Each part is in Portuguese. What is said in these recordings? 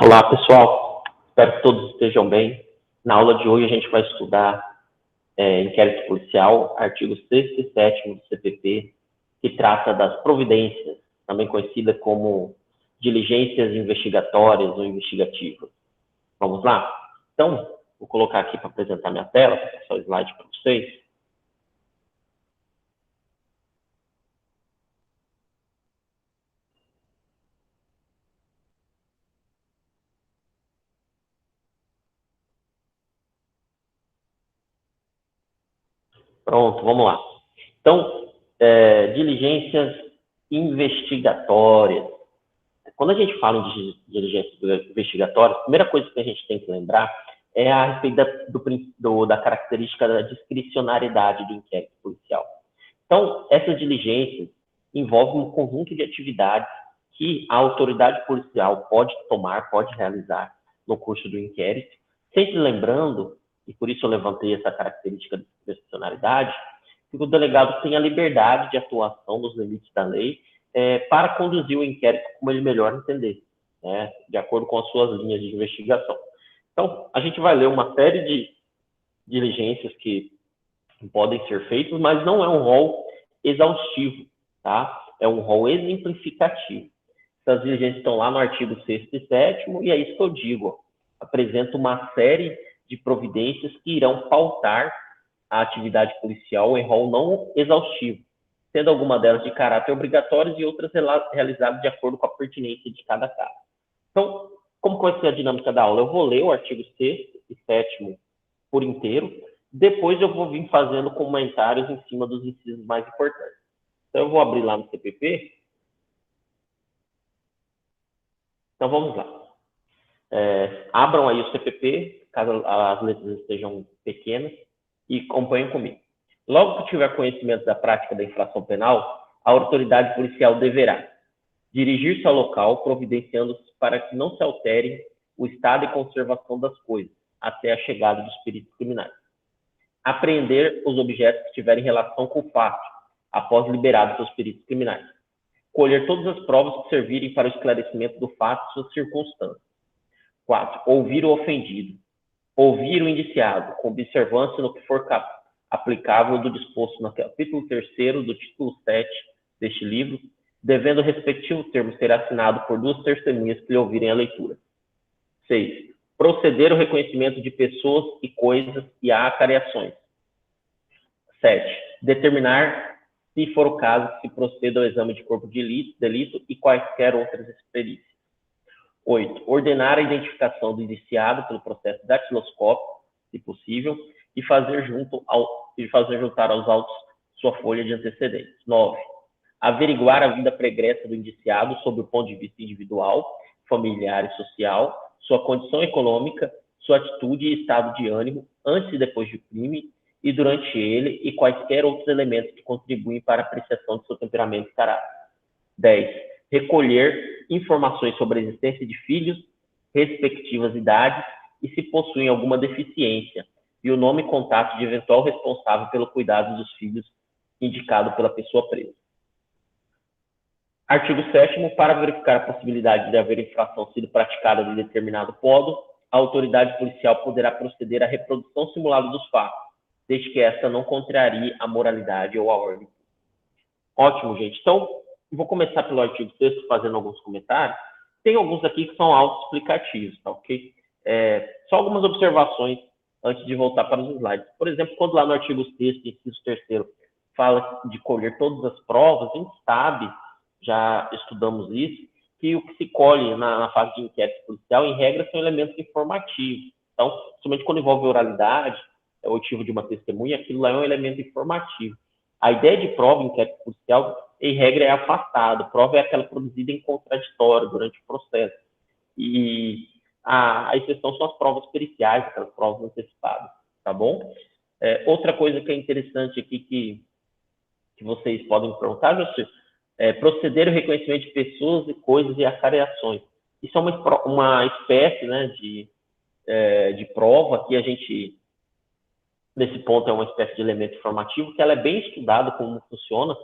Olá, pessoal. Espero que todos estejam bem. Na aula de hoje a gente vai estudar inquérito policial, artigo 6º e 7º do CPP, que trata das providências, também conhecida como diligências investigatórias ou investigativas. Vamos lá? Então, vou colocar aqui para apresentar minha tela, vou passar o slide para vocês. Pronto, vamos lá. Então, diligências investigatórias. Quando a gente fala em diligências investigatórias, a primeira coisa que a gente tem que lembrar é a respeito da característica da discricionariedade do inquérito policial. Então, essas diligências envolvem um conjunto de atividades que a autoridade policial pode tomar, pode realizar no curso do inquérito, sempre lembrando, e por isso eu levantei essa característica de discricionariedade, que o delegado tem a liberdade de atuação nos limites da lei para conduzir o inquérito como ele melhor entender, né, de acordo com as suas linhas de investigação. Então, a gente vai ler uma série de diligências que podem ser feitas, mas não é um rol exaustivo, tá? É um rol exemplificativo. Essas diligências estão lá no artigo 6º e 7º, e é isso que eu digo. Apresenta uma série de providências que irão pautar a atividade policial em rol não exaustivo, sendo alguma delas de caráter obrigatório e outras realizadas de acordo com a pertinência de cada caso. Então, como vai ser a dinâmica da aula? Eu vou ler o artigo 6º e 7º por inteiro, depois eu vou vir fazendo comentários em cima dos incisos mais importantes. Então, eu vou abrir lá no CPP. Então, vamos lá. Abram aí o CPP, caso as letras estejam pequenas, e acompanhem comigo. Logo que tiver conhecimento da prática da infração penal, a autoridade policial deverá dirigir-se ao local, providenciando-se para que não se altere o estado e conservação das coisas, até a chegada dos peritos criminais. Apreender os objetos que tiverem relação com o fato, após liberados os peritos criminais. Colher todas as provas que servirem para o esclarecimento do fato e suas circunstâncias. 4. Ouvir o ofendido. Ouvir o indiciado, com observância no que for aplicável do disposto no capítulo 3º do título 7 deste livro, devendo o respectivo termo ser assinado por 2 testemunhas que lhe ouvirem a leitura. 6. Proceder ao reconhecimento de pessoas e coisas e a acariações. 7. Determinar, se for o caso, que se proceda ao exame de corpo de delito e quaisquer outras experiências. 8. Ordenar a identificação do indiciado pelo processo datiloscópico, se possível, e fazer juntar aos autos sua folha de antecedentes. 9. Averiguar a vida pregressa do indiciado sob o ponto de vista individual, familiar e social, sua condição econômica, sua atitude e estado de ânimo antes e depois do crime e durante ele e quaisquer outros elementos que contribuem para a apreciação de seu temperamento e caráter. 10. Recolher informações sobre a existência de filhos, respectivas idades e se possuem alguma deficiência, e o nome e contato de eventual responsável pelo cuidado dos filhos indicado pela pessoa presa. Artigo 7º. Para verificar a possibilidade de haver infração sido praticada de determinado modo, a autoridade policial poderá proceder à reprodução simulada dos fatos, desde que esta não contrarie a moralidade ou a ordem. Ótimo, gente. Então, vou começar pelo artigo 6º, fazendo alguns comentários. Tem alguns aqui que são autoexplicativos, tá ok? Só algumas observações antes de voltar para os slides. Por exemplo, quando lá no artigo 6º, inciso 3º, fala de colher todas as provas, a gente sabe, já estudamos isso, que o que se colhe na fase de inquérito policial, em regra, são elementos informativos. Então, somente quando envolve oralidade, o motivo de uma testemunha, aquilo lá é um elemento informativo. A ideia de prova em inquérito policial, em regra, é afastada. A prova é aquela produzida em contraditório durante o processo. E a exceção são as provas periciais, aquelas provas antecipadas, tá bom? Outra coisa que é interessante aqui que vocês podem perguntar, proceder ao reconhecimento de pessoas e coisas e acariações. Isso é uma espécie, né, de prova que a gente, nesse ponto, é uma espécie de elemento informativo, que ela é bem estudada como funciona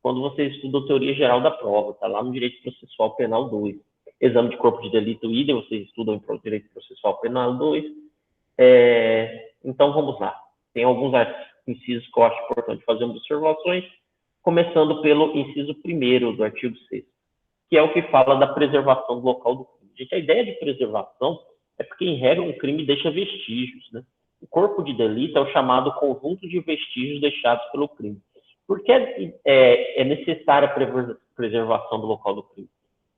quando vocês estudam teoria geral da prova, tá lá no Direito Processual Penal 2. exame de corpo de delito idem, vocês estudam em Direito Processual Penal 2. Então, vamos lá. Tem alguns incisos que eu acho importante fazer observações, começando pelo inciso 1º do artigo 6º, que é o que fala da preservação do local do crime. Gente, a ideia de preservação é porque, em regra, um crime deixa vestígios, né? O corpo de delito é o chamado conjunto de vestígios deixados pelo crime. Por que é necessária a preservação do local do crime?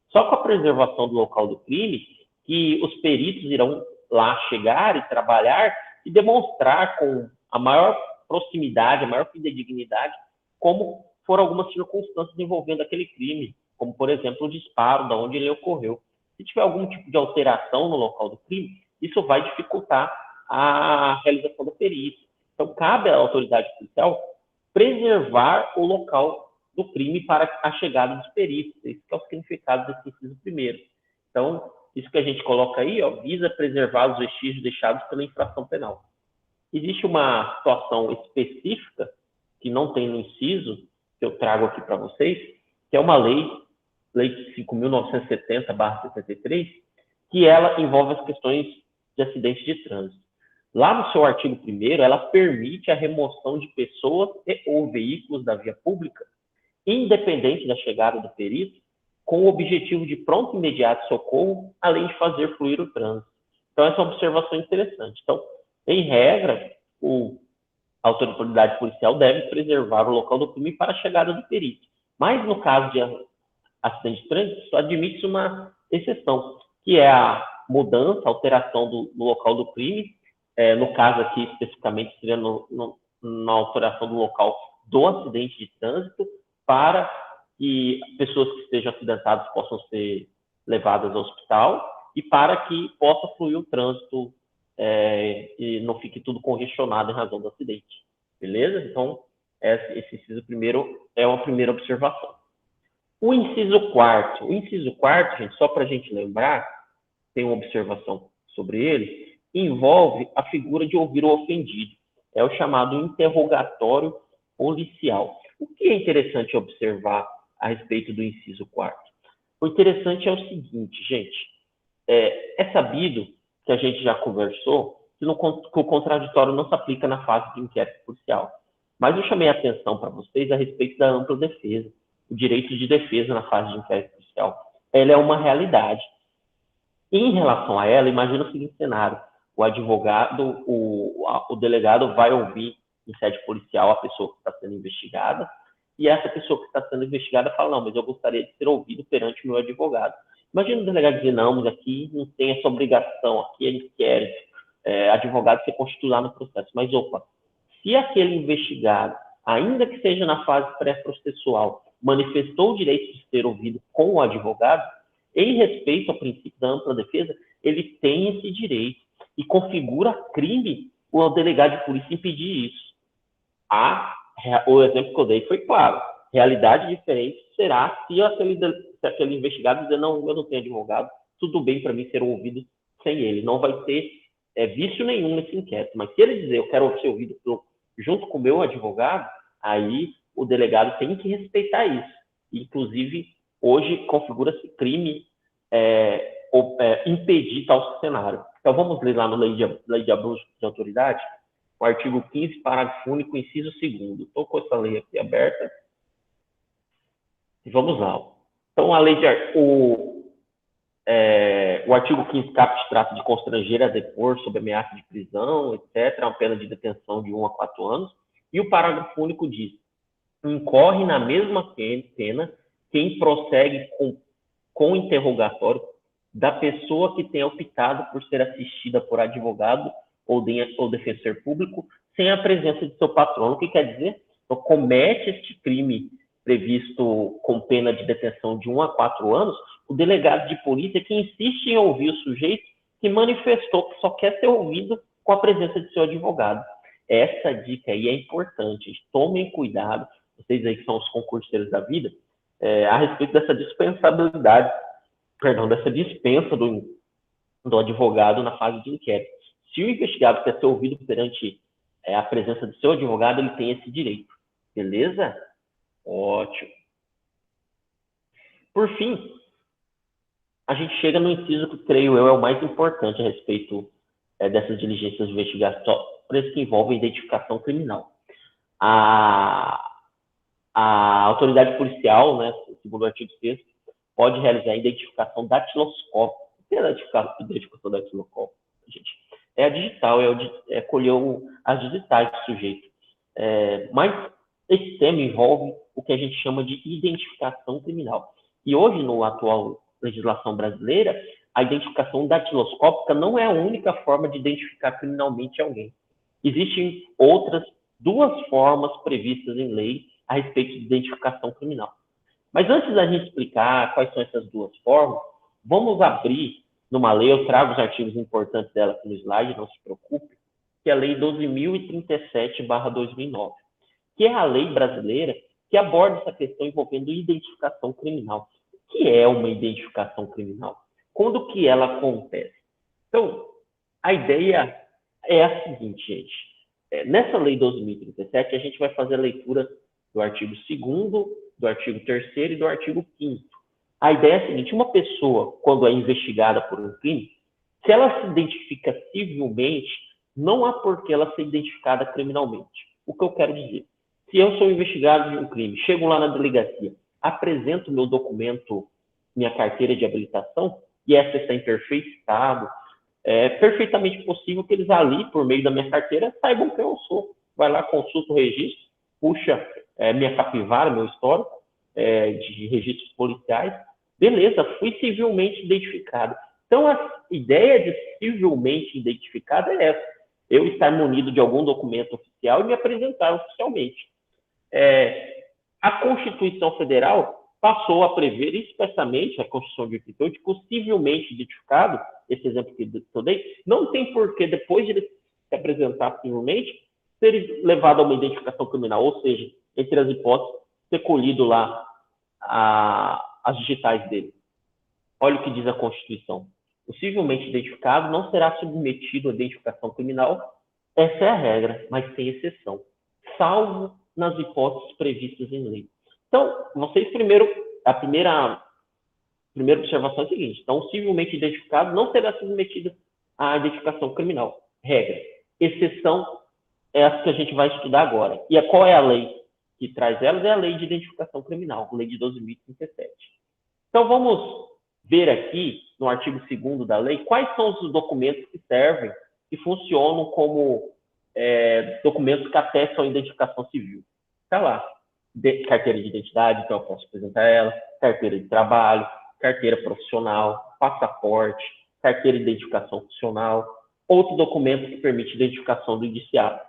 Só com a preservação do local do crime que os peritos irão lá chegar e trabalhar e demonstrar com a maior proximidade, a maior fidedignidade, como foram algumas circunstâncias envolvendo aquele crime, como, por exemplo, o disparo, de onde ele ocorreu. Se tiver algum tipo de alteração no local do crime, isso vai dificultar a realização da perícia. Então, cabe à autoridade policial preservar o local do crime para a chegada dos peritos. Esse é o significado desse inciso 1º. Então, isso que a gente coloca aí, visa preservar os vestígios deixados pela infração penal. Existe uma situação específica, que não tem no inciso, que eu trago aqui para vocês, que é uma lei 5.970/73, que ela envolve as questões de acidente de trânsito. Lá no seu artigo 1º, ela permite a remoção de pessoas ou veículos da via pública, independente da chegada do perito, com o objetivo de pronto e imediato socorro, além de fazer fluir o trânsito. Então, essa é uma observação interessante. Então, em regra, a autoridade policial deve preservar o local do crime para a chegada do perito. Mas, no caso de acidente de trânsito, só admite-se uma exceção, que é a mudança, alteração do local do crime. No caso aqui, especificamente, seria na alteração do local do acidente de trânsito, para que pessoas que estejam acidentadas possam ser levadas ao hospital e para que possa fluir o trânsito e não fique tudo congestionado em razão do acidente. Beleza? Então, esse inciso 1º é uma primeira observação. O inciso 4º. O inciso 4º, gente, só para a gente lembrar, tem uma observação sobre ele, envolve a figura de ouvir o ofendido. É o chamado interrogatório policial. O que é interessante observar a respeito do inciso 4º? O interessante é o seguinte, gente, é sabido que a gente já conversou que o contraditório não se aplica na fase de inquérito policial. Mas eu chamei a atenção para vocês a respeito da ampla defesa, o direito de defesa na fase de inquérito policial. Ela é uma realidade. Em relação a ela, imagina o seguinte cenário: o advogado, o delegado vai ouvir em sede policial a pessoa que está sendo investigada, e essa pessoa que está sendo investigada fala: não, mas eu gostaria de ser ouvido perante o meu advogado. Imagina o delegado dizer: não, mas aqui não tem essa obrigação, aqui é inquérito, advogado ser constituído lá no processo. Mas, opa, se aquele investigado, ainda que seja na fase pré-processual, manifestou o direito de ser ouvido com o advogado, em respeito ao princípio da ampla defesa, ele tem esse direito e configura crime o delegado de polícia impedir isso. O exemplo que eu dei foi claro. Realidade diferente será se aquele investigado dizer: não, eu não tenho advogado, tudo bem para mim ser ouvido sem ele. Não vai ter vício nenhum nesse inquérito. Mas se ele dizer: eu quero ser ouvido junto com o meu advogado, aí o delegado tem que respeitar isso. Inclusive, hoje configura-se crime impedir tal cenário. Então, vamos ler lá no Lei de Abuso de Autoridade, o artigo 15, parágrafo único, inciso 2º. Estou com essa lei aqui aberta. Vamos lá. Então, a lei o artigo 15 caput trata de constranger a depor sob ameaça de prisão, etc., uma pena de detenção de 1 a 4 anos. E o parágrafo único diz: incorre na mesma pena quem prossegue com interrogatório da pessoa que tenha optado por ser assistida por advogado ou defensor público sem a presença de seu patrono. O que quer dizer? Então, comete este crime previsto com pena de detenção de 1 a 4 anos, o delegado de polícia que insiste em ouvir o sujeito que manifestou que só quer ser ouvido com a presença de seu advogado. Essa dica aí é importante. Tomem cuidado, vocês aí que são os concurseiros da vida, a respeito dessa dispensabilidade, dessa dispensa do advogado na fase de inquérito. Se o investigado quer ser ouvido perante a presença do seu advogado, ele tem esse direito. Beleza? Ótimo. Por fim, a gente chega no inciso que, creio eu, é o mais importante a respeito dessas diligências investigatórias que envolvem identificação criminal. A autoridade policial, né, segundo o artigo 6º, pode realizar a identificação datiloscópica. O que é a identificação datiloscópica, gente? É a digital, é colher as digitais do sujeito. Mas esse tema envolve o que a gente chama de identificação criminal. E hoje, na atual legislação brasileira, a identificação datiloscópica não é a única forma de identificar criminalmente alguém. Existem outras 2 formas previstas em lei a respeito de identificação criminal. Mas antes da gente explicar quais são essas 2 formas, vamos abrir numa lei, eu trago os artigos importantes dela aqui no slide, não se preocupe, que é a Lei 12.037/2009, que é a lei brasileira que aborda essa questão envolvendo identificação criminal. O que é uma identificação criminal? Quando que ela acontece? Então, a ideia é a seguinte, gente. Nessa Lei 12.037, a gente vai fazer a leitura do artigo 2º, do artigo 3º e do artigo 5º. A ideia é a seguinte: uma pessoa, quando é investigada por um crime, se ela se identifica civilmente, não há por que ela ser identificada criminalmente. O que eu quero dizer? Se eu sou investigado de um crime, chego lá na delegacia, apresento meu documento, minha carteira de habilitação, e essa está em perfeito estado, é perfeitamente possível que eles ali, por meio da minha carteira, saibam quem eu sou. Vai lá, consulta o registro, puxa minha capivara, meu histórico de registros policiais. Beleza, fui civilmente identificado. Então, a ideia de civilmente identificado é essa: eu estar munido de algum documento oficial e me apresentar oficialmente. A Constituição Federal passou a prever expressamente, a Constituição de 88, que o civilmente identificado, esse exemplo que eu dei, não tem porquê, depois de ele se apresentar civilmente, ser levado a uma identificação criminal, ou seja, entre as hipóteses, ter colhido lá as digitais dele. Olha o que diz a Constituição: o civilmente identificado não será submetido à identificação criminal. Essa é a regra, mas tem exceção, salvo nas hipóteses previstas em lei. Então, vocês primeiro, a primeira observação é a seguinte: então, o civilmente identificado não será submetido à identificação criminal. Regra. Exceção é essa que a gente vai estudar agora. E qual é a lei que traz elas? É a Lei de Identificação Criminal, Lei de 12.037. Então, vamos ver aqui, no artigo 2º da lei, quais são os documentos que servem, que funcionam como documentos que atestam a identificação civil. Está lá: carteira de identidade, então eu posso apresentar ela, carteira de trabalho, carteira profissional, passaporte, carteira de identificação funcional, outro documento que permite identificação do indiciado.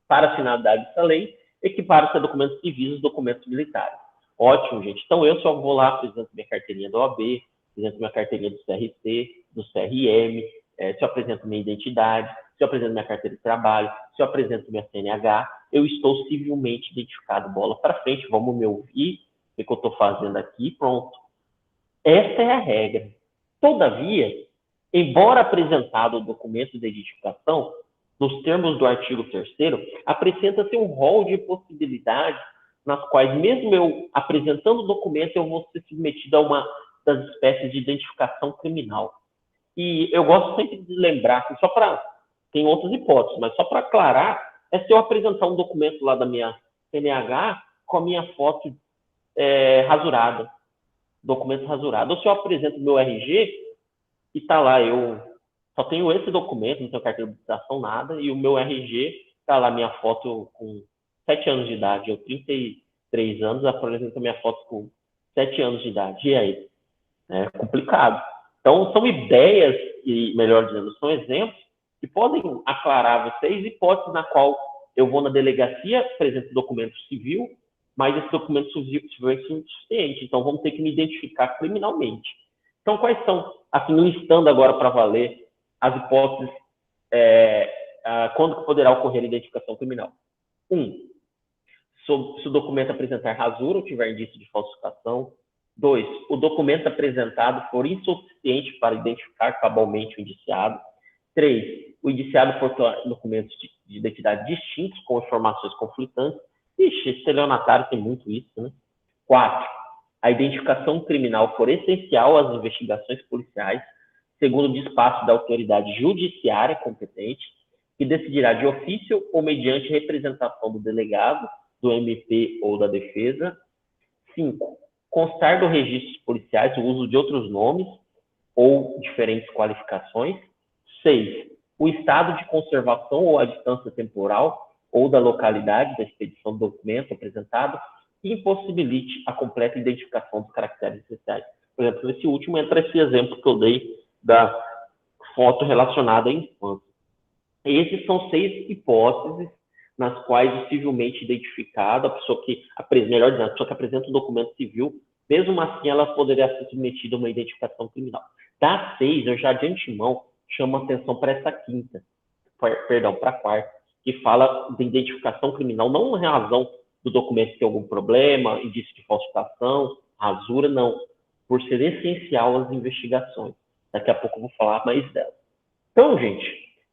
Para a finalidade dessa lei, equiparam-se a documentos civis os documentos militares. Ótimo, gente. Então, eu só vou lá, apresento minha carteirinha da OAB, apresento minha carteirinha do CRC, do CRM, se eu apresento minha identidade, se eu apresento minha carteira de trabalho, se eu apresento minha CNH, eu estou civilmente identificado. Bola para frente, vamos me ouvir, o que eu estou fazendo aqui, pronto. Essa é a regra. Todavia, embora apresentado o documento de identificação, nos termos do artigo 3º, apresenta-se um rol de possibilidades nas quais, mesmo eu apresentando o documento, eu vou ser submetido a uma das espécies de identificação criminal. E eu gosto sempre de lembrar, só para... tem outras hipóteses, mas só para aclarar, é se eu apresentar um documento lá da minha CNH com a minha foto rasurada, documento rasurado, ou se eu apresento meu RG e está lá, eu só tenho esse documento, não tenho carteira de habilitação, nada, e o meu RG está lá, minha foto com 7 anos de idade, eu 33 anos, apresento minha foto com 7 anos de idade. E aí? É complicado. Então, são ideias, e melhor dizendo, são exemplos que podem aclarar vocês hipóteses na qual eu vou na delegacia, apresento documento civil, mas esse documento civil é insuficiente, então vamos ter que me identificar criminalmente. Então, quais são, assim, listando agora para valer as hipóteses quando poderá ocorrer a identificação criminal? 1. Se o documento apresentar rasura ou tiver indício de falsificação. 2. O documento apresentado for insuficiente para identificar cabalmente o indiciado. 3. O indiciado portar documentos de identidade distintos com informações conflitantes. Ixi, estelionatário tem muito isso, né? 4. a identificação criminal for essencial às investigações policiais, segundo o despacho da autoridade judiciária competente, que decidirá de ofício ou mediante representação do delegado, do MP ou da defesa. 5. Constar do registro policiais o uso de outros nomes ou diferentes qualificações. 6. O estado de conservação ou a distância temporal ou da localidade da expedição do documento apresentado que impossibilite a completa identificação dos caracteres essenciais. Por exemplo, nesse último entra esse exemplo que eu dei da foto relacionada à infância. Esses são 6 hipóteses nas quais o civilmente identificado, a pessoa que, melhor dizendo, a pessoa que apresenta um documento civil, mesmo assim ela poderia ser submetida a uma identificação criminal. Das 6, eu já de antemão chamo a atenção para essa quinta, para a quarta, que fala de identificação criminal, não em razão do documento ter algum problema, indício de falsificação, rasura, não, por ser essencial às investigações. Daqui a pouco eu vou falar mais dela. Então, gente,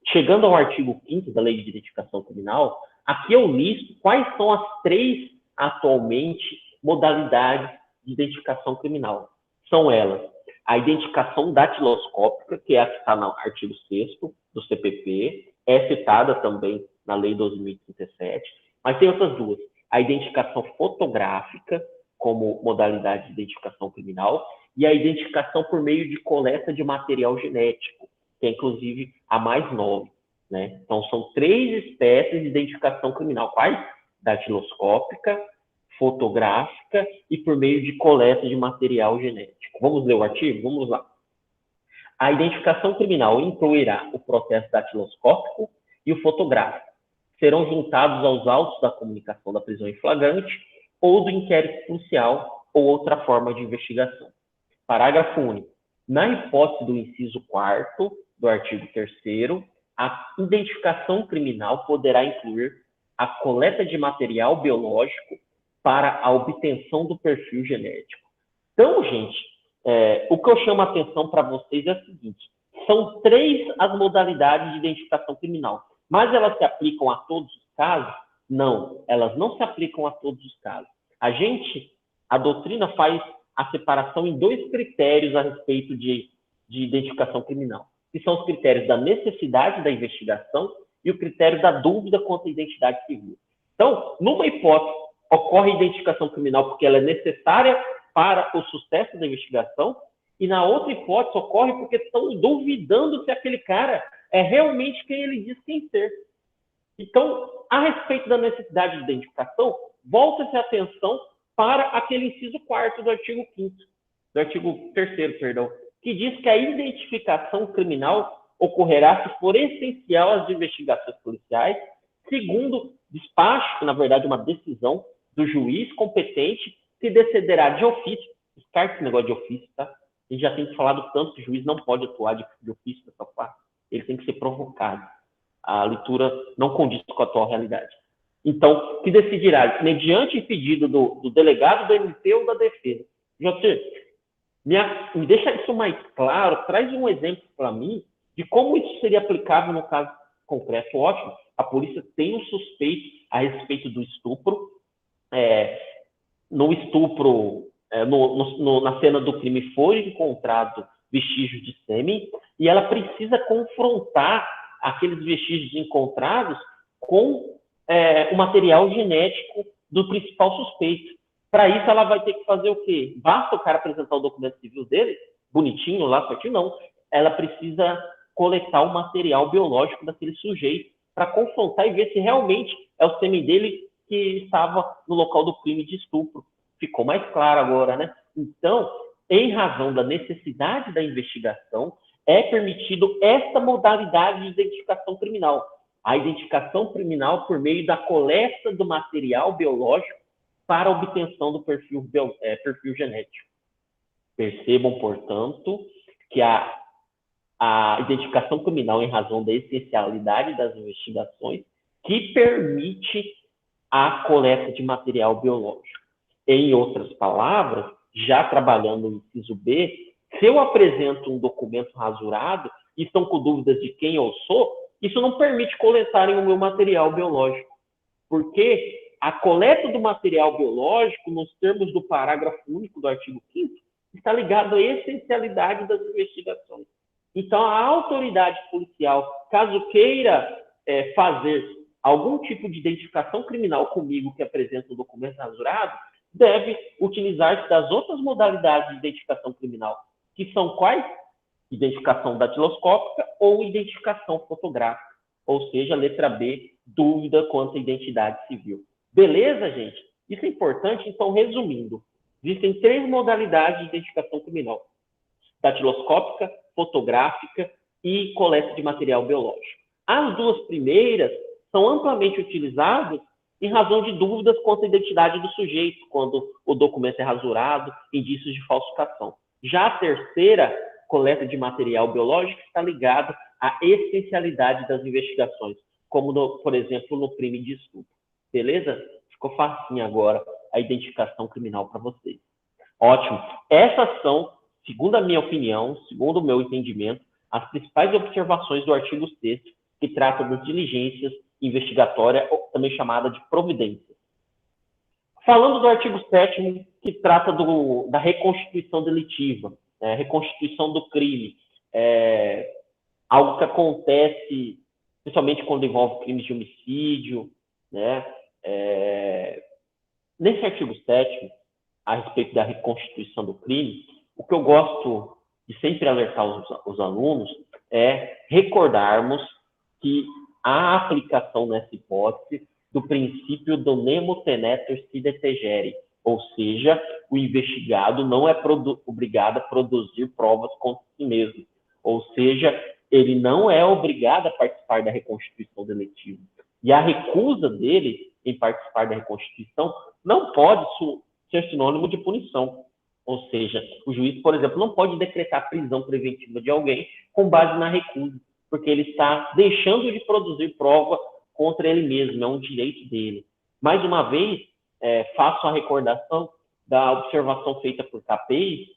chegando ao artigo 5º da Lei de Identificação Criminal, aqui eu listo quais são as 3 atualmente modalidades de identificação criminal. São elas a identificação datiloscópica, que é a que está no artigo 6º do CPP, é citada também na Lei 12.037, mas tem outras 2. A identificação fotográfica, como modalidade de identificação criminal, e a identificação por meio de coleta de material genético, que é inclusive a mais nova, né? Então, são 3 espécies de identificação criminal. Quais? Datiloscópica, fotográfica e por meio de coleta de material genético. Vamos ler o artigo? Vamos lá. A identificação criminal incluirá o processo datiloscópico e o fotográfico. Serão juntados aos autos da comunicação da prisão em flagrante ou do inquérito policial ou outra forma de investigação. Parágrafo único. Na hipótese do inciso 4º do artigo 3º, a identificação criminal poderá incluir a coleta de material biológico para a obtenção do perfil genético. Então, gente, o que eu chamo a atenção para vocês é o seguinte: são 3 as modalidades de identificação criminal, mas elas se aplicam a todos os casos? Não, elas não se aplicam a todos os casos. A doutrina faz a separação em 2 critérios a respeito de identificação criminal, que são os critérios da necessidade da investigação e o critério da dúvida quanto à identidade civil. Então, numa hipótese, ocorre identificação criminal porque ela é necessária para o sucesso da investigação, e na outra hipótese ocorre porque estão duvidando se aquele cara é realmente quem ele diz quem ser. Então, a respeito da necessidade de identificação, volta-se a atenção para aquele inciso 4º do artigo 5º, do artigo 3º, perdão, que diz que a identificação criminal ocorrerá se for essencial às investigações policiais, segundo despacho, que na verdade é uma decisão do juiz competente, que decidirá de ofício. Descarte esse negócio de ofício, tá? A gente já tem falado tanto que o juiz não pode atuar de ofício dessa parte. Ele tem que ser provocado. A leitura não condiz com a atual realidade. Então, que decidirá, mediante pedido do delegado do MP ou da defesa. José, me deixa isso mais claro, traz um exemplo para mim de como isso seria aplicável no caso concreto. Ótimo, a polícia tem um suspeito a respeito do estupro. No estupro, na cena do crime foi encontrado vestígios de sêmen e ela precisa confrontar aqueles vestígios encontrados com o material genético do principal suspeito. Para isso, ela vai ter que fazer o quê? Basta o cara apresentar o documento civil dele, bonitinho lá, certinho, não. Ela precisa coletar o material biológico daquele sujeito para confrontar e ver se realmente é o sêmen dele que estava no local do crime de estupro. Ficou mais claro agora, né? Então, em razão da necessidade da investigação, é permitido esta modalidade de identificação criminal. A identificação criminal por meio da coleta do material biológico para a obtenção do perfil genético. Percebam, portanto, que a identificação criminal, em razão da essencialidade das investigações, que permite a coleta de material biológico. Em outras palavras, já trabalhando no inciso B, se eu apresento um documento rasurado e estão com dúvidas de quem eu sou, isso não permite coletarem o meu material biológico, porque a coleta do material biológico, nos termos do parágrafo único do artigo 5º, está ligado à essencialidade das investigações. Então, a autoridade policial, caso queira fazer algum tipo de identificação criminal comigo que apresenta o documento rasurado, deve utilizar-se das outras modalidades de identificação criminal, que são quais? Identificação datiloscópica ou identificação fotográfica, ou seja, letra B, dúvida quanto à identidade civil. Beleza, gente? Isso é importante, então, resumindo, existem 3 modalidades de identificação criminal: datiloscópica, fotográfica e coleta de material biológico. As 2 primeiras são amplamente utilizadas em razão de dúvidas quanto à identidade do sujeito, quando o documento é rasurado, indícios de falsificação. Já a terceira, coleta de material biológico, está ligada à essencialidade das investigações, como, por exemplo, no crime de estupro. Beleza? Ficou facinho agora a identificação criminal para vocês. Ótimo. Essas são, segundo a minha opinião, segundo o meu entendimento, as principais observações do artigo 6º, que trata das diligências investigatórias, também chamada de providências. Falando do artigo 7º, que trata da reconstituição delitiva, reconstituição do crime, algo que acontece principalmente quando envolve crimes de homicídio, né? Nesse artigo 7º, a respeito da reconstituição do crime, o que eu gosto de sempre alertar os alunos é recordarmos que a aplicação nessa hipótese do princípio do nemo tenetur sine tegere, ou seja, o investigado não é obrigado a produzir provas contra si mesmo, ou seja, ele não é obrigado a participar da reconstituição deletiva. E a recusa dele em participar da reconstituição não pode ser sinônimo de punição. Ou seja, o juiz, por exemplo, não pode decretar prisão preventiva de alguém com base na recusa, porque ele está deixando de produzir prova contra ele mesmo, é um direito dele. Mais uma vez, faço a recordação da observação feita por Capês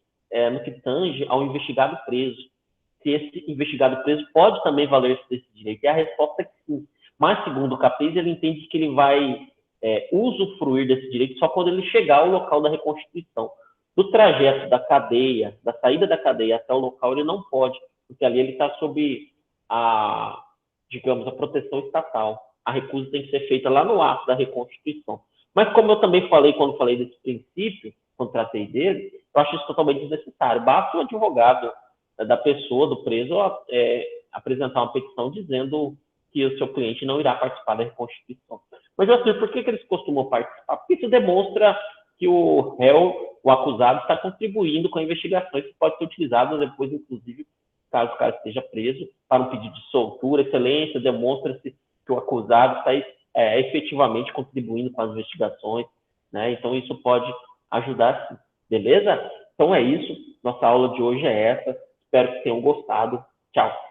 no que tange ao investigado preso. Se esse investigado preso pode também valer-se desse direito? E a resposta é que sim. Mas, segundo o Capês, ele entende que ele vai usufruir desse direito só quando ele chegar ao local da reconstituição. Do trajeto da cadeia, da saída da cadeia até o local, ele não pode, porque ali ele está sob a proteção estatal. A recusa tem que ser feita lá no ato da reconstituição. Mas, como eu também falei quando falei desse princípio, quando tratei dele, eu acho isso totalmente desnecessário. Basta o advogado da pessoa, do preso, apresentar uma petição dizendo que o seu cliente não irá participar da reconstituição. Mas, assim, por que eles costumam participar? Porque isso demonstra que o réu, o acusado, está contribuindo com a investigação. Isso pode ser utilizado depois, inclusive, caso o cara esteja preso, para um pedido de soltura. Excelência, demonstra-se que o acusado está efetivamente contribuindo com as investigações, né? Então, isso pode ajudar, sim. Beleza? Então, é isso. Nossa aula de hoje é essa. Espero que tenham gostado. Tchau.